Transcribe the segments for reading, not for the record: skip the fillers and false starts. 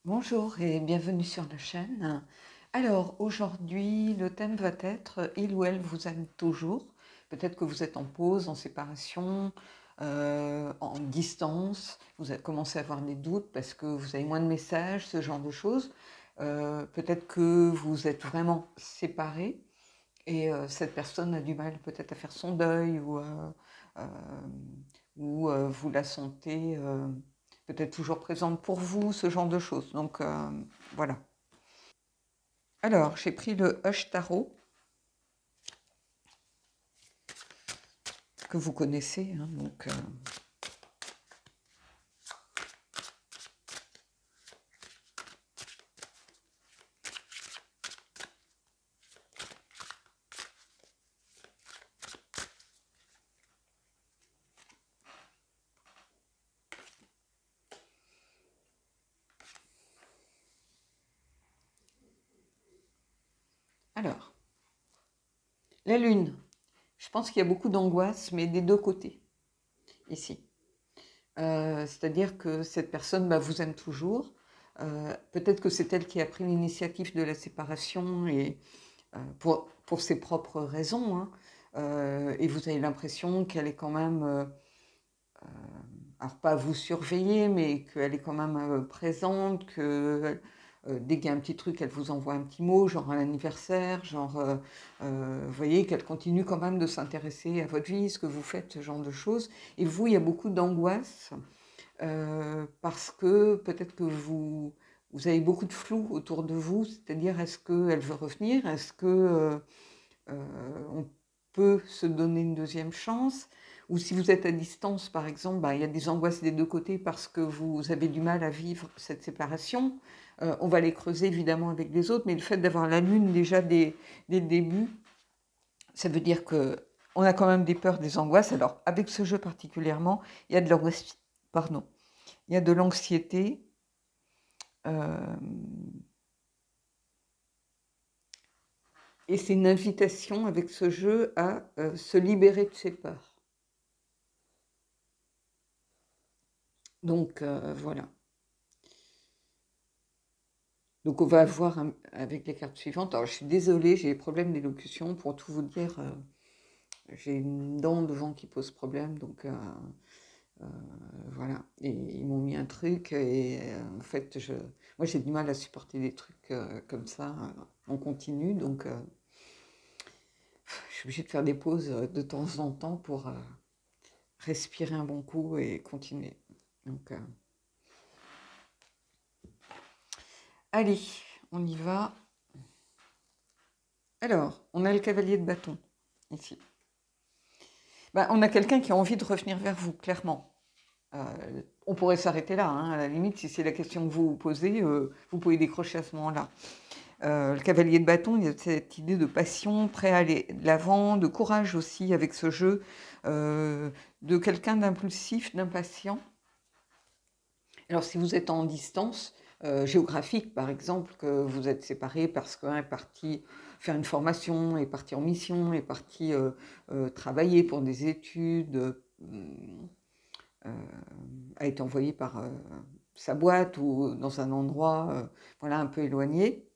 Bonjour et bienvenue sur la chaîne. Alors aujourd'hui, le thème va être il ou elle vous aime toujours. Peut-être que vous êtes en pause, en séparation, en distance, vous avez commencé à avoir des doutes parce que vous avez moins de messages, ce genre de choses. Peut-être que vous êtes vraiment séparés et cette personne a du mal peut-être à faire son deuil euh, vous la sentez peut-être toujours présente pour vous, ce genre de choses. Donc voilà. Alors, j'ai pris le Hush Tarot, que vous connaissez. Hein, donc, alors, la Lune. Je pense qu'il y a beaucoup d'angoisse, mais des deux côtés, ici. C'est-à-dire que cette personne vous aime toujours. Peut-être que c'est elle qui a pris l'initiative de la séparation et pour ses propres raisons. Hein. Et vous avez l'impression qu'elle est quand même, alors pas à vous surveiller, mais qu'elle est quand même présente, que dès qu'il y a un petit truc, elle vous envoie un petit mot, genre un anniversaire, genre, vous voyez, qu'elle continue quand même de s'intéresser à votre vie, ce que vous faites, ce genre de choses. Et vous, il y a beaucoup d'angoisse parce que peut-être que vous avez beaucoup de flou autour de vous, c'est-à-dire est-ce qu'elle veut revenir, est-ce que on peut se donner une deuxième chance, ou si vous êtes à distance par exemple, il y a des angoisses des deux côtés parce que vous avez du mal à vivre cette séparation. On va les creuser évidemment avec les autres, mais le fait d'avoir la lune déjà dès le début, ça veut dire que on a quand même des peurs, des angoisses. Alors avec ce jeu particulièrement, il y a de l'angoisse, pardon, il y a de l'anxiété. euh, et c'est une invitation avec ce jeu à se libérer de ses peurs. Donc voilà. Donc on va voir avec les cartes suivantes. Alors je suis désolée, j'ai des problèmes d'élocution. Pour tout vous dire, j'ai une dent devant qui pose problème. Donc euh, voilà. Et ils m'ont mis un truc. Et en fait, moi j'ai du mal à supporter des trucs comme ça en continu. Donc je suis obligée de faire des pauses de temps en temps pour respirer un bon coup et continuer. Donc allez, on y va. Alors, on a le cavalier de bâton ici. On a quelqu'un qui a envie de revenir vers vous, clairement. On pourrait s'arrêter là, hein, à la limite, si c'est la question que vous vous posez, vous pouvez décrocher à ce moment-là. Le cavalier de bâton, il y a cette idée de passion, prêt à aller de l'avant, de courage aussi avec ce jeu, de quelqu'un d'impulsif, d'impatient. Alors si vous êtes en distance géographique, par exemple, que vous êtes séparés parce qu'un est parti faire une formation, est parti en mission, est parti travailler pour des études, a été envoyé par sa boîte ou dans un endroit voilà, un peu éloigné,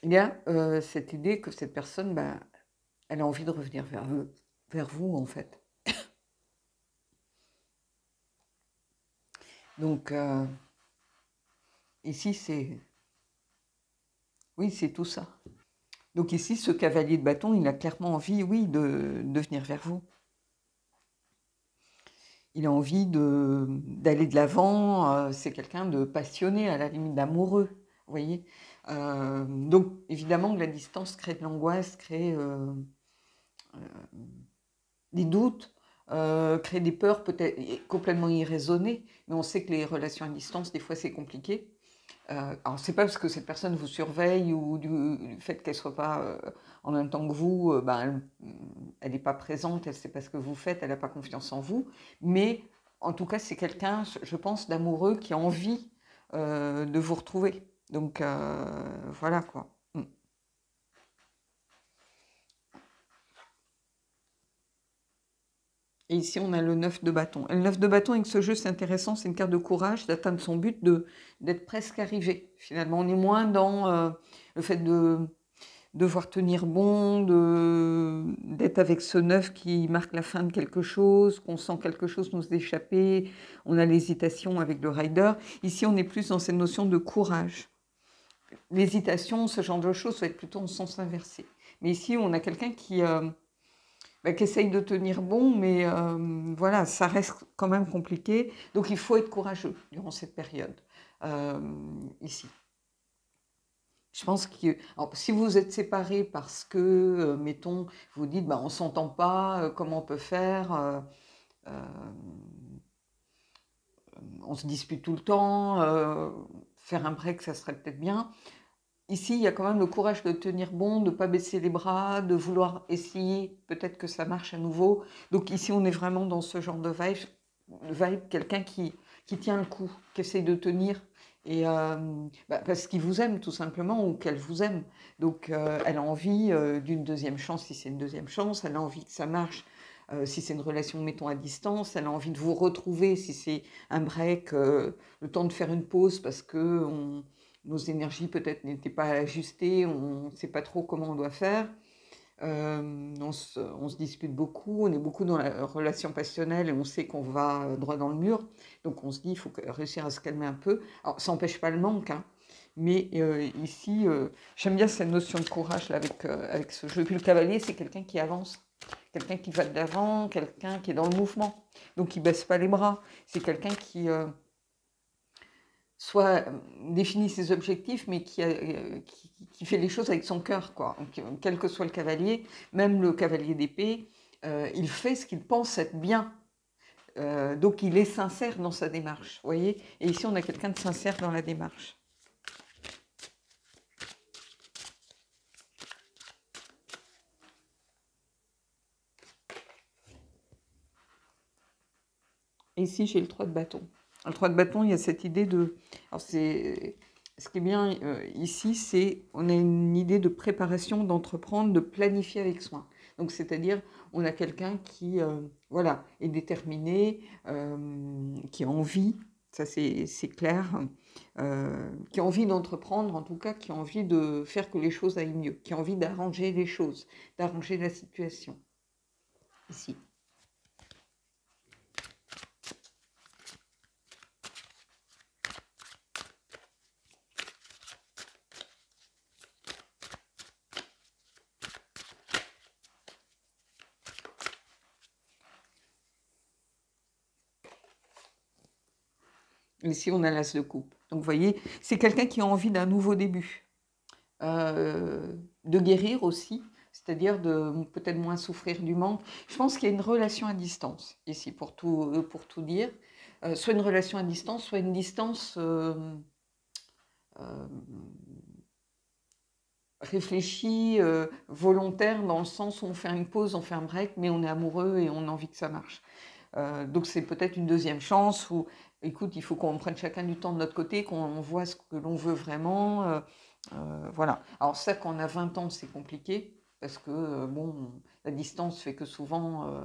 il y a cette idée que cette personne, elle a envie de revenir vers vous en fait. Donc ici c'est, oui, c'est tout ça. Donc ici, ce cavalier de bâton, il a clairement envie, oui, de venir vers vous. Il a envie d'aller de l'avant. C'est quelqu'un de passionné, à la limite d'amoureux, vous voyez. Donc évidemment que la distance crée de l'angoisse, crée des doutes, crée des peurs peut-être complètement irraisonnées. Mais on sait que les relations à distance, des fois, c'est compliqué. Alors, c'est pas parce que cette personne vous surveille ou du fait qu'elle soit pas en même temps que vous, elle n'est pas présente, elle sait pas ce que vous faites, elle n'a pas confiance en vous. Mais en tout cas, c'est quelqu'un, je pense, d'amoureux qui a envie de vous retrouver. Donc voilà quoi. Mm. Et ici, on a le 9 de bâton. Et le 9 de bâton, avec ce jeu, c'est intéressant, c'est une carte de courage, d'atteindre son but, d'être presque arrivé. Finalement, on est moins dans le fait de devoir tenir bon, d'être avec ce 9 qui marque la fin de quelque chose, qu'on sent quelque chose nous échapper, on a l'hésitation avec le rider. Ici, on est plus dans cette notion de courage. L'hésitation, ce genre de choses, va être plutôt en sens inversé. Mais ici, on a quelqu'un qui essaye de tenir bon, mais voilà, ça reste quand même compliqué. Donc il faut être courageux durant cette période, ici. Je pense que alors, si vous êtes séparés parce que, mettons, vous dites, on ne s'entend pas, comment on peut faire, on se dispute tout le temps, faire un break, ça serait peut-être bien. Ici, il y a quand même le courage de tenir bon, de ne pas baisser les bras, de vouloir essayer, peut-être que ça marche à nouveau. Donc ici, on est vraiment dans ce genre de vibe quelqu'un qui tient le coup, qui essaye de tenir, et parce qu'il vous aime tout simplement, ou qu'elle vous aime. Donc elle a envie d'une deuxième chance, si c'est une deuxième chance, elle a envie que ça marche. Si c'est une relation, mettons, à distance, elle a envie de vous retrouver, si c'est un break, le temps de faire une pause parce que nos énergies peut-être n'étaient pas ajustées, on ne sait pas trop comment on doit faire. On se dispute beaucoup, on est beaucoup dans la relation passionnelle et on sait qu'on va droit dans le mur. Donc on se dit, il faut réussir à se calmer un peu. Alors ça n'empêche pas le manque, hein, mais ici, j'aime bien cette notion de courage là, avec ce jeu. Puis le cavalier, c'est quelqu'un qui avance, quelqu'un qui va de l'avant, quelqu'un qui est dans le mouvement. Donc il ne baisse pas les bras. C'est quelqu'un qui soit définit ses objectifs, mais qui fait les choses avec son cœur, quoi. Quel que soit le cavalier, même le cavalier d'épée, il fait ce qu'il pense être bien. Donc il est sincère dans sa démarche, vous voyez. Et ici, on a quelqu'un de sincère dans la démarche. Et ici, j'ai le 3 de bâton. Le 3 de bâton, il y a cette idée de... Alors ce qui est bien ici, c'est on a une idée de préparation, d'entreprendre, de planifier avec soin. Donc c'est-à-dire, on a quelqu'un qui voilà, est déterminé, qui a envie, ça c'est clair, qui a envie d'entreprendre, en tout cas, qui a envie de faire que les choses aillent mieux, qui a envie d'arranger les choses, d'arranger la situation. Ici. Ici, on a l'as de coupe. Donc, vous voyez, c'est quelqu'un qui a envie d'un nouveau début, de guérir aussi, c'est-à-dire de peut-être moins souffrir du manque. Je pense qu'il y a une relation à distance, ici, pour tout dire. Soit une relation à distance, soit une distance réfléchie, volontaire, dans le sens où on fait une pause, on fait un break, mais on est amoureux et on a envie que ça marche. Donc c'est peut-être une deuxième chance où, écoute, il faut qu'on prenne chacun du temps de notre côté, qu'on voit ce que l'on veut vraiment. Voilà. Alors ça, quand on a 20 ans, c'est compliqué, parce que, bon, la distance fait que souvent,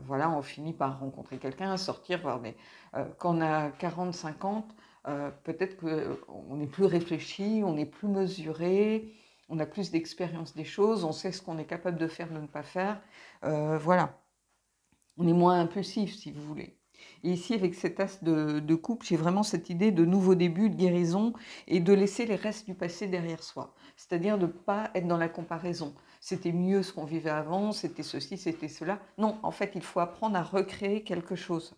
voilà, on finit par rencontrer quelqu'un, sortir, voir des... quand on a 40, 50, peut-être qu'on est plus réfléchi, on est plus mesuré, on a plus d'expérience des choses, on sait ce qu'on est capable de faire, de ne pas faire. Voilà. On est moins impulsif, si vous voulez. Et ici, avec cet as de coupe, j'ai vraiment cette idée de nouveau début, de guérison, et de laisser les restes du passé derrière soi. C'est-à-dire de ne pas être dans la comparaison. C'était mieux ce qu'on vivait avant, c'était ceci, c'était cela. Non, en fait, il faut apprendre à recréer quelque chose.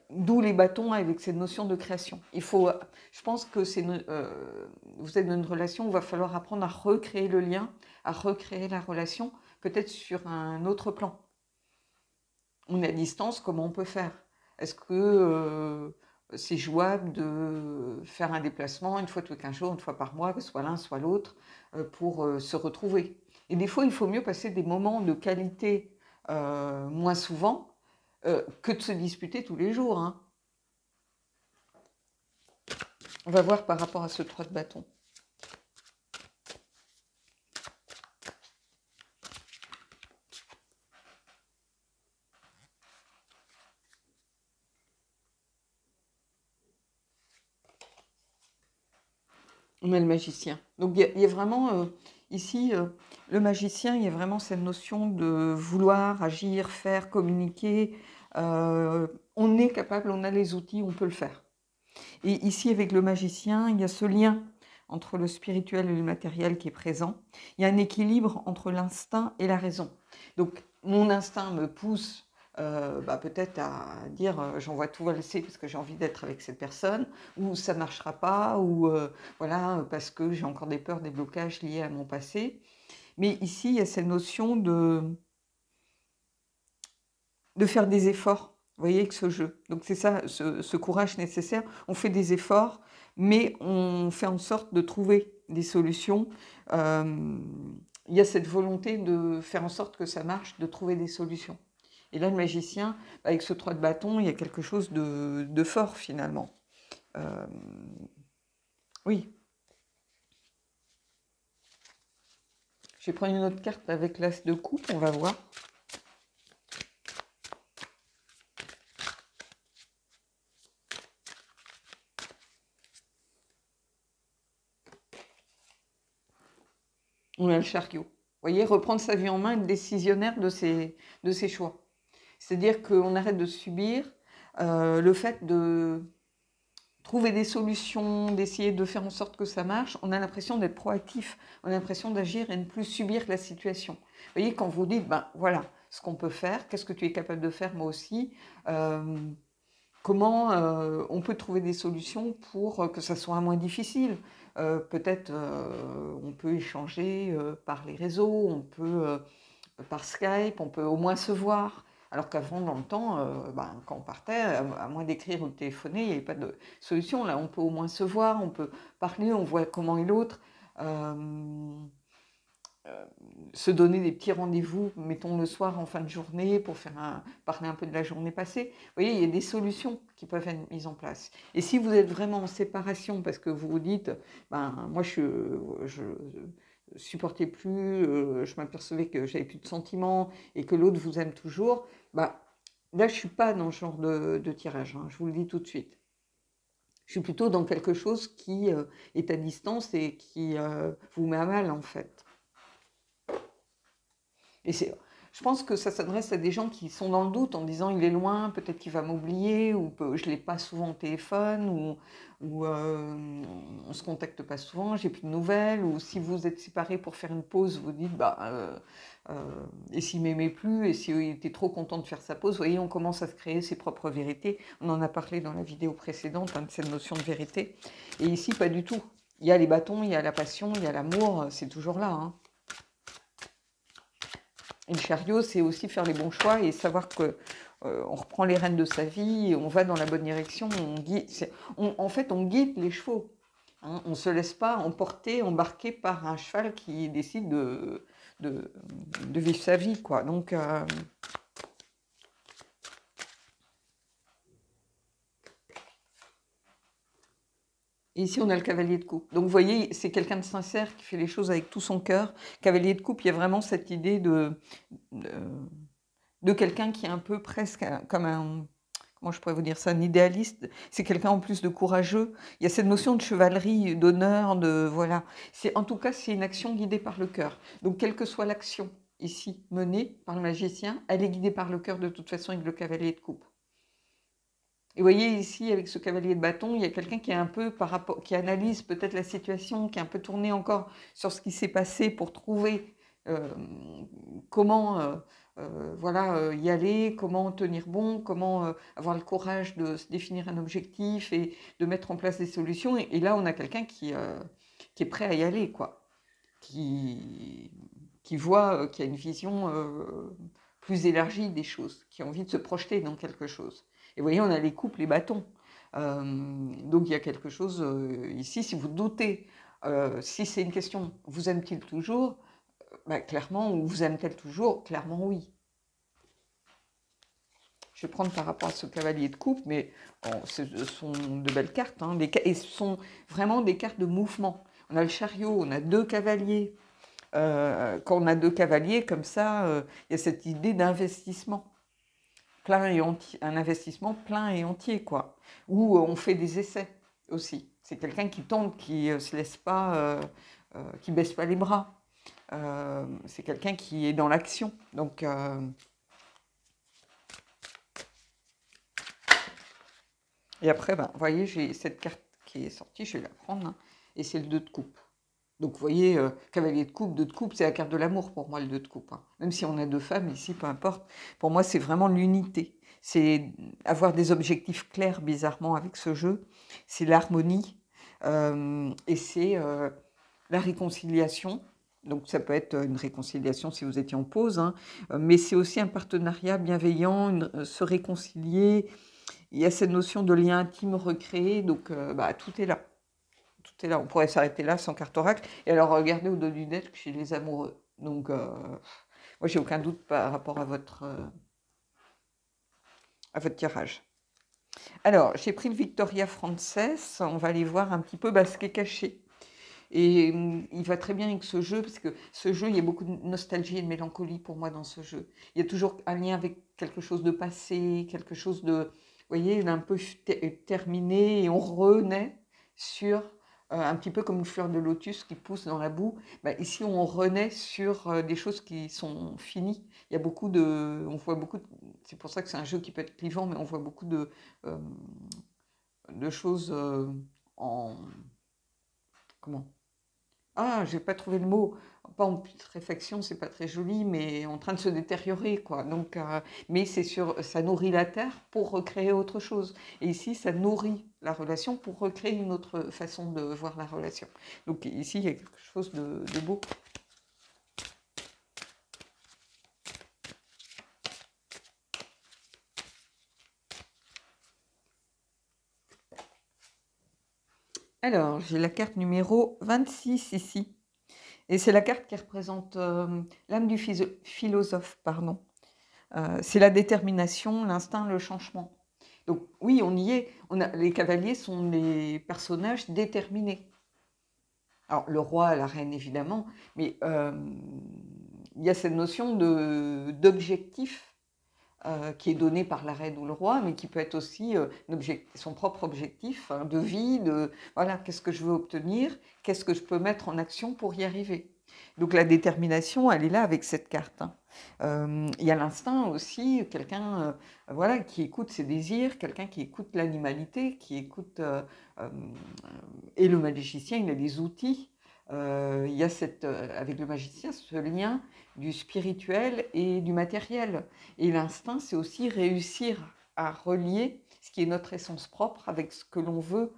D'où les bâtons avec cette notion de création. Je pense que vous êtes dans une relation où il va falloir apprendre à recréer le lien, à recréer la relation, peut-être sur un autre plan. On est à distance, comment on peut faire? Est-ce que c'est jouable de faire un déplacement une fois tous les 15 jours, une fois par mois, que ce soit l'un, soit l'autre, pour se retrouver? Et des fois, il faut mieux passer des moments de qualité moins souvent que de se disputer tous les jours, hein. On va voir par rapport à ce 3 de bâton. On a le magicien. Donc il y a vraiment ici, le magicien, il y a vraiment cette notion de vouloir agir, faire, communiquer. On est capable, on a les outils, on peut le faire. Et ici, avec le magicien, il y a ce lien entre le spirituel et le matériel qui est présent. Il y a un équilibre entre l'instinct et la raison. Donc, mon instinct me pousse peut-être à dire j'envoie tout valser parce que j'ai envie d'être avec cette personne, ou ça ne marchera pas, ou voilà, parce que j'ai encore des peurs, des blocages liés à mon passé. Mais ici, il y a cette notion de faire des efforts, vous voyez, avec ce jeu. Donc c'est ça, ce courage nécessaire. On fait des efforts, mais on fait en sorte de trouver des solutions. Il y a cette volonté de faire en sorte que ça marche, de trouver des solutions. Et là, le magicien, avec ce 3 de bâton, il y a quelque chose de fort, finalement. Oui. Je vais prendre une autre carte avec l'as de coupe, on va voir. On a le chariot. Vous voyez, reprendre sa vie en main, être décisionnaire de ses choix. C'est-à-dire qu'on arrête de subir le fait de trouver des solutions, d'essayer de faire en sorte que ça marche. On a l'impression d'être proactif, on a l'impression d'agir et ne plus subir la situation. Vous voyez, quand vous dites, ben voilà, ce qu'on peut faire, qu'est-ce que tu es capable de faire, moi aussi, comment on peut trouver des solutions pour que ça soit moins difficile. Peut-être on peut échanger par les réseaux, on peut par Skype, on peut au moins se voir. Alors qu'avant, dans le temps, quand on partait, à moins d'écrire ou de téléphoner, il n'y avait pas de solution. Là, on peut au moins se voir, on peut parler, on voit comment est l'autre. Se donner des petits rendez-vous, mettons le soir en fin de journée, pour parler un peu de la journée passée. Vous voyez, il y a des solutions qui peuvent être mises en place. Et si vous êtes vraiment en séparation, parce que vous vous dites, moi je supportais plus, je m'apercevais que j'avais plus de sentiments et que l'autre vous aime toujours, là je suis pas dans ce genre de tirage, hein, je vous le dis tout de suite. Je suis plutôt dans quelque chose qui est à distance et qui vous met à mal, en fait. Et je pense que ça s'adresse à des gens qui sont dans le doute en disant il est loin, peut-être qu'il va m'oublier, ou je ne l'ai pas souvent au téléphone, ou on ne se contacte pas souvent, j'ai plus de nouvelles, ou si vous êtes séparés pour faire une pause, vous dites et s'il m'aimait plus, et s'il était trop content de faire sa pause, vous voyez, on commence à se créer ses propres vérités. On en a parlé dans la vidéo précédente, de cette notion de vérité. Et ici, pas du tout. Il y a les bâtons, il y a la passion, il y a l'amour, c'est toujours là, hein. Et le chariot, c'est aussi faire les bons choix et savoir que on reprend les rênes de sa vie, on va dans la bonne direction, en fait, on guide les chevaux. Hein, on ne se laisse pas emporter, embarquer par un cheval qui décide de vivre sa vie, quoi. Donc, et ici, on a le cavalier de coupe. Donc, vous voyez, c'est quelqu'un de sincère qui fait les choses avec tout son cœur. Cavalier de coupe, il y a vraiment cette idée de quelqu'un qui est un peu presque comme un... Comment je pourrais vous dire ça, un idéaliste, c'est quelqu'un en plus de courageux. Il y a cette notion de chevalerie, d'honneur, voilà. En tout cas, c'est une action guidée par le cœur. Donc, quelle que soit l'action ici menée par le magicien, elle est guidée par le cœur de toute façon avec le cavalier de coupe. Et vous voyez ici, avec ce cavalier de bâton, il y a quelqu'un qui est un peu qui analyse peut-être la situation, qui est un peu tourné encore sur ce qui s'est passé pour trouver comment y aller, comment tenir bon, comment avoir le courage de se définir un objectif et de mettre en place des solutions. Et là, on a quelqu'un qui est prêt à y aller, quoi. Qui voit, qui a une vision plus élargie des choses, qui a envie de se projeter dans quelque chose. Et vous voyez, on a les coupes, les bâtons. Donc il y a quelque chose ici, si vous doutez, si c'est une question, vous aime-t-il toujours? Clairement, ou vous aime-t-elle toujours? Clairement, oui. Je vais prendre par rapport à ce cavalier de coupe, mais ce sont de belles cartes, hein, et ce sont vraiment des cartes de mouvement. On a le chariot, on a 2 cavaliers. Quand on a 2 cavaliers, comme ça, il y a cette idée d'investissement. Plein et entier, un investissement plein et entier, quoi. Où on fait des essais. aussi. C'est quelqu'un qui tente, qui se laisse pas, qui baisse pas les bras. C'est quelqu'un qui est dans l'action. Donc, et après, ben, vous voyez, j'ai cette carte qui est sortie, je vais la prendre, hein, et c'est le 2 de coupe. Donc, vous voyez, cavalier de coupe, 2 de coupe, c'est la carte de l'amour pour moi, le 2 de coupe, hein. Même si on a 2 femmes ici, peu importe. Pour moi, c'est vraiment l'unité. C'est avoir des objectifs clairs, bizarrement, avec ce jeu. C'est l'harmonie. Et c'est la réconciliation. Donc, ça peut être une réconciliation si vous étiez en pause, hein, mais c'est aussi un partenariat bienveillant, se réconcilier. Il y a cette notion de lien intime recréé, donc bah, tout est là. Tout est là. On pourrait s'arrêter là sans carte oracle. Et alors, regardez au dos du deck chez les amoureux. Donc, moi, j'ai aucun doute par rapport à votre tirage. Alors, j'ai pris le Victoria Frances. On va aller voir un petit peu ce qui est caché. Et il va très bien avec ce jeu, parce que ce jeu, il y a beaucoup de nostalgie et de mélancolie pour moi dans ce jeu. Il y a toujours un lien avec quelque chose de passé, quelque chose de, vous voyez, d'un peu terminé, et on renaît sur, un petit peu comme une fleur de lotus qui pousse dans la boue. Bah, ici, on renaît sur des choses qui sont finies. Il y a beaucoup de, on voit beaucoup, c'est pour ça que c'est un jeu qui peut être clivant, mais on voit beaucoup de choses en, comment? Ah, j'ai pas trouvé le mot. Pas en putréfaction, c'est pas très joli, mais en train de se détériorer, quoi. Donc, mais c'est sûr, ça nourrit la terre pour recréer autre chose. Et ici, ça nourrit la relation pour recréer une autre façon de voir la relation. Donc ici, il y a quelque chose de beau. Alors, j'ai la carte numéro 26 ici. Et c'est la carte qui représente l'âme du philosophe, pardon. C'est la détermination, l'instinct, le changement. Donc oui, on y est. Les cavaliers sont des personnages déterminés. Alors le roi, la reine évidemment, mais il y a cette notion d'objectif qui est donné par la reine ou le roi, mais qui peut être aussi son propre objectif, hein, de vie, voilà, qu'est-ce que je veux obtenir, qu'est-ce que je peux mettre en action pour y arriver. Donc la détermination, elle est là avec cette carte, hein. Il y a l'instinct aussi, quelqu'un voilà, qui écoute ses désirs, quelqu'un qui écoute l'animalité, qui écoute... et le magicien, il a des outils. Il y a avec le magicien ce lien du spirituel et du matériel. Et l'instinct, c'est aussi réussir à relier ce qui est notre essence propre avec ce que l'on veut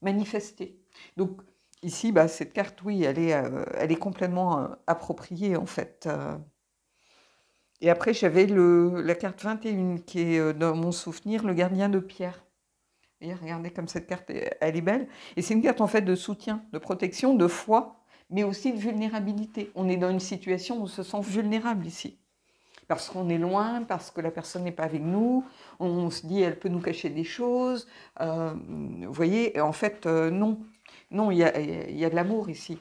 manifester. Donc ici, cette carte, oui, elle est complètement appropriée en fait. Et après, j'avais la carte 21 qui est dans mon souvenir, le gardien de pierre. Et regardez comme cette carte, elle est belle. Et c'est une carte en fait de soutien, de protection, de foi, mais aussi de vulnérabilité. On est dans une situation où on se sent vulnérable ici. Parce qu'on est loin, parce que la personne n'est pas avec nous, on se dit elle peut nous cacher des choses. Vous voyez, en fait, non. Non, il y a de l'amour ici.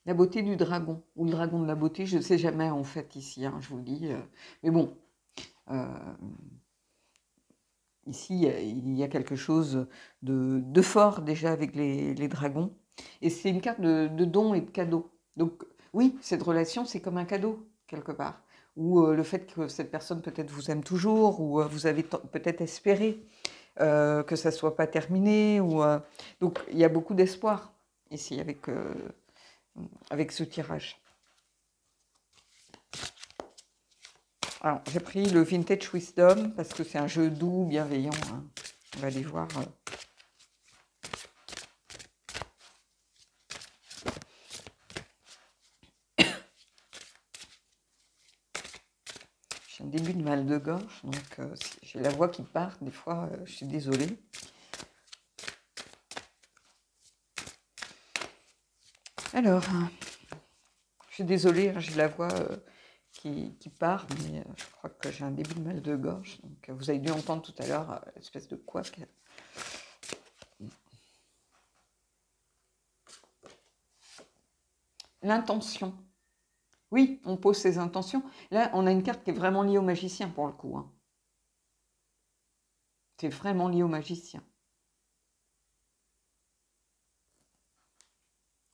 La beauté du dragon, ou le dragon de la beauté, je ne sais jamais en fait ici, hein, je vous le dis. Mais bon, ici il y a quelque chose de fort déjà avec les dragons. Et c'est une carte de don et de cadeau. Donc oui, cette relation, c'est comme un cadeau, quelque part. Ou le fait que cette personne peut-être vous aime toujours, ou vous avez peut-être espéré que ça ne soit pas terminé. Donc il y a beaucoup d'espoir ici avec ce tirage. Alors, j'ai pris le Vintage Wisdom parce que c'est un jeu doux, bienveillant, hein. On va aller voir. J'ai un début de mal de gorge, donc j'ai la voix qui part, des fois, je suis désolée. Alors, je suis désolée, hein, j'ai la voix qui part, mais je crois que j'ai un début de mal de gorge. Donc, vous avez dû entendre tout à l'heure l'espèce de couac. l'intention. Oui, on pose ses intentions. Là, on a une carte qui est vraiment liée au magicien pour le coup. Hein. C'est vraiment lié au magicien.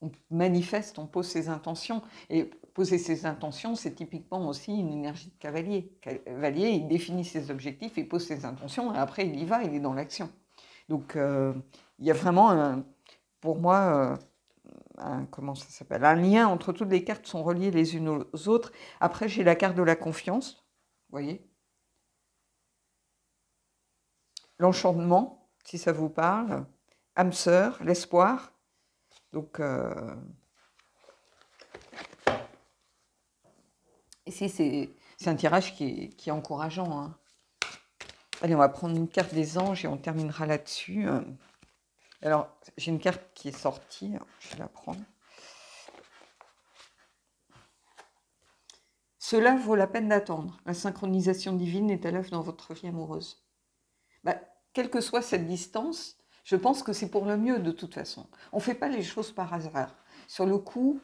On manifeste, on pose ses intentions. Et poser ses intentions, c'est typiquement aussi une énergie de cavalier. Cavalier, il définit ses objectifs, il pose ses intentions, et après il y va, il est dans l'action. Donc, il y a vraiment, pour moi, comment ça s'appelle, un lien entre toutes les cartes sont reliées les unes aux autres. Après, j'ai la carte de la confiance, vous voyez. L'enchantement, si ça vous parle. Âme sœur, l'espoir. Donc, ici, c'est un tirage qui est encourageant. Hein. Allez, on va prendre une carte des anges et on terminera là-dessus. Alors, j'ai une carte qui est sortie. Je vais la prendre. Cela vaut la peine d'attendre. La synchronisation divine est à l'œuvre dans votre vie amoureuse. Bah, quelle que soit cette distance, je pense que c'est pour le mieux de toute façon. On ne fait pas les choses par hasard. Sur le coup,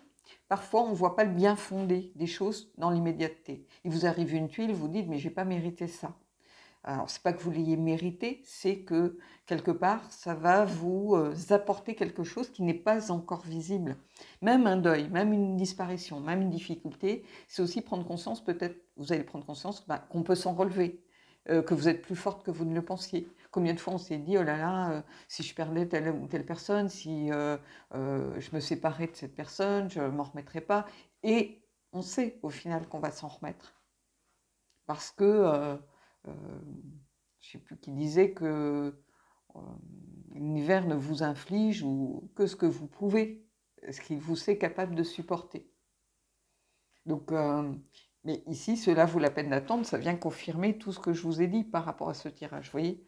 parfois on ne voit pas le bien fondé des choses dans l'immédiateté. Il vous arrive une tuile, vous dites « mais je n'ai pas mérité ça ». Alors, ce n'est pas que vous l'ayez mérité, c'est que, quelque part, ça va vous apporter quelque chose qui n'est pas encore visible. Même un deuil, même une disparition, même une difficulté, c'est aussi prendre conscience, peut-être, vous allez prendre conscience qu'on peut s'en relever, que vous êtes plus forte que vous ne le pensiez. Combien de fois on s'est dit, oh là là, si je perdais telle ou telle personne, si je me séparais de cette personne, je ne m'en remettrais pas. Et on sait, au final, qu'on va s'en remettre. Parce que... je ne sais plus qui disait que l'univers ne vous inflige que ce que vous pouvez, ce qu'il vous est capable de supporter. Donc, mais ici, cela vaut la peine d'attendre, ça vient confirmer tout ce que je vous ai dit par rapport à ce tirage. Vous voyez,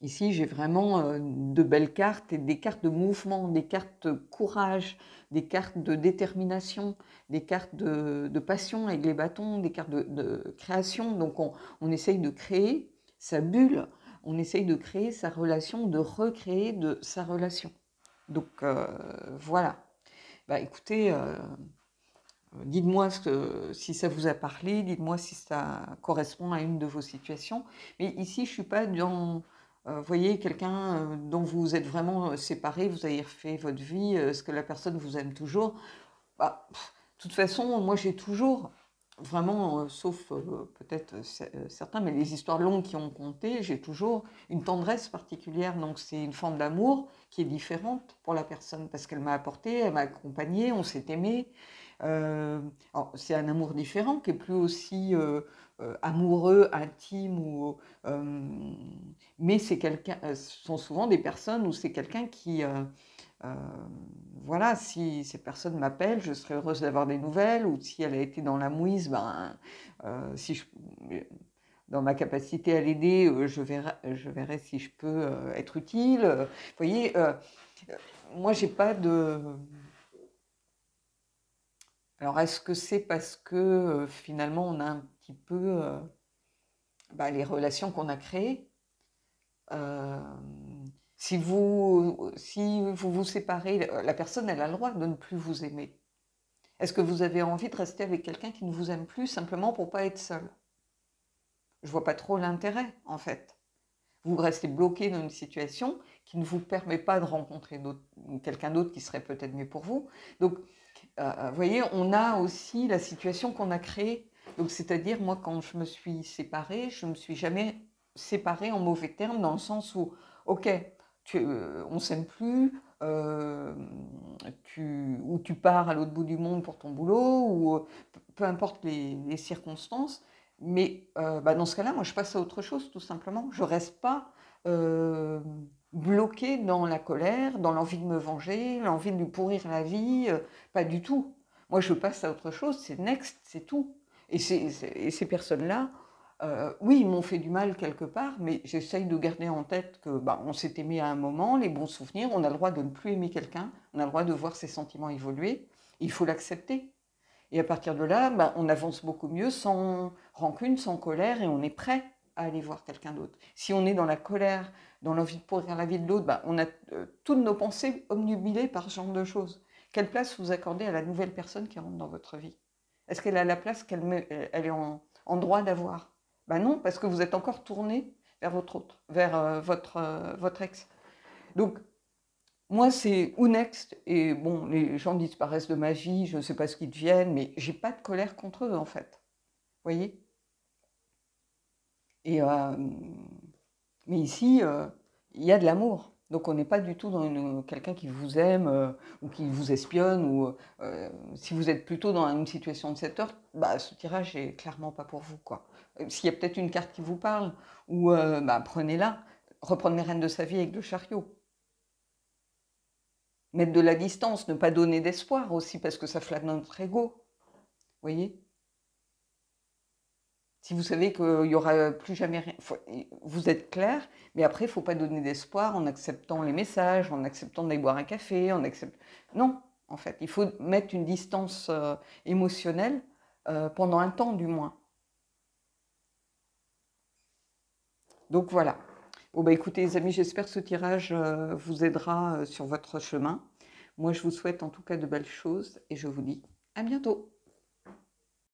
ici, j'ai vraiment de belles cartes et des cartes de mouvement, des cartes de courage, des cartes de détermination, des cartes de passion avec les bâtons, des cartes de création. Donc, on essaye de créer sa bulle, on essaye de créer sa relation, de recréer sa relation. Donc, voilà. Bah, écoutez, dites-moi si ça vous a parlé, dites-moi si ça correspond à une de vos situations. Mais ici, je ne suis pas dans... Vous voyez, quelqu'un dont vous êtes vraiment séparé, vous avez refait votre vie, est-ce que la personne vous aime toujours? Bah, de toute façon, moi j'ai toujours, vraiment, sauf peut-être certains, mais les histoires longues qui ont compté, j'ai toujours une tendresse particulière. Donc c'est une forme d'amour qui est différente pour la personne, parce qu'elle m'a apporté, elle m'a accompagné, on s'est aimé. C'est un amour différent qui est plus aussi amoureux, intime, mais c'est quelqu'un, ce sont souvent des personnes où c'est quelqu'un qui, voilà, si ces personnes m'appellent, je serais heureuse d'avoir des nouvelles, ou si elle a été dans la mouise, ben, dans ma capacité à l'aider, je verrai si je peux être utile. Vous voyez, moi j'ai pas de... Alors, est-ce que c'est parce que finalement on a un petit peu les relations qu'on a créées si vous vous séparez, la personne elle a le droit de ne plus vous aimer. Est-ce que vous avez envie de rester avec quelqu'un qui ne vous aime plus simplement pour pas être seul? Je vois pas trop l'intérêt en fait. Vous restez bloqué dans une situation qui ne vous permet pas de rencontrer quelqu'un d'autre qui serait peut-être mieux pour vous. Donc, vous voyez, on a aussi la situation qu'on a créée. Donc, c'est-à-dire, moi, quand je me suis séparée, je ne me suis jamais séparée en mauvais termes, dans le sens où, ok, on ne s'aime plus, ou tu pars à l'autre bout du monde pour ton boulot, ou peu importe les circonstances. Mais dans ce cas-là, moi, je passe à autre chose, tout simplement. Je ne reste pas bloquée dans la colère, dans l'envie de me venger, l'envie de lui pourrir la vie. Pas du tout. Moi, je passe à autre chose, c'est next, c'est tout. Et ces personnes-là, oui, ils m'ont fait du mal quelque part, mais j'essaye de garder en tête que on s'est aimé à un moment, les bons souvenirs, on a le droit de ne plus aimer quelqu'un, on a le droit de voir ses sentiments évoluer, il faut l'accepter. Et à partir de là, on avance beaucoup mieux, sans rancune, sans colère, et on est prêt à aller voir quelqu'un d'autre. Si on est dans la colère dans l'envie de pourrir la vie de l'autre, bah, on a toutes nos pensées obnubilées par ce genre de choses. Quelle place vous accordez à la nouvelle personne qui rentre dans votre vie? Est-ce qu'elle a la place elle est en droit d'avoir? Ben non, parce que vous êtes encore tourné vers votre ex. Donc, moi, c'est ou next, et bon, les gens disparaissent de ma vie, je ne sais pas ce qu'ils deviennent, mais j'ai pas de colère contre eux, en fait. Vous voyez? Et, mais ici, il y a de l'amour. Donc on n'est pas du tout dans quelqu'un qui vous aime ou qui vous espionne. Ou si vous êtes plutôt dans une situation de cette sorte, bah, ce tirage est clairement pas pour vous, quoi. S'il y a peut-être une carte qui vous parle, ou bah, prenez-la. Reprendre les rênes de sa vie avec le chariot. Mettre de la distance, ne pas donner d'espoir aussi, parce que ça flatte notre ego. Vous voyez? Si vous savez qu'il n'y aura plus jamais rien, vous êtes clair, mais après, il ne faut pas donner d'espoir en acceptant les messages, en acceptant d'aller boire un café, Non, en fait, il faut mettre une distance émotionnelle pendant un temps du moins. Donc voilà. Bon, bah, écoutez les amis, j'espère que ce tirage vous aidera sur votre chemin. Moi, je vous souhaite en tout cas de belles choses et je vous dis à bientôt.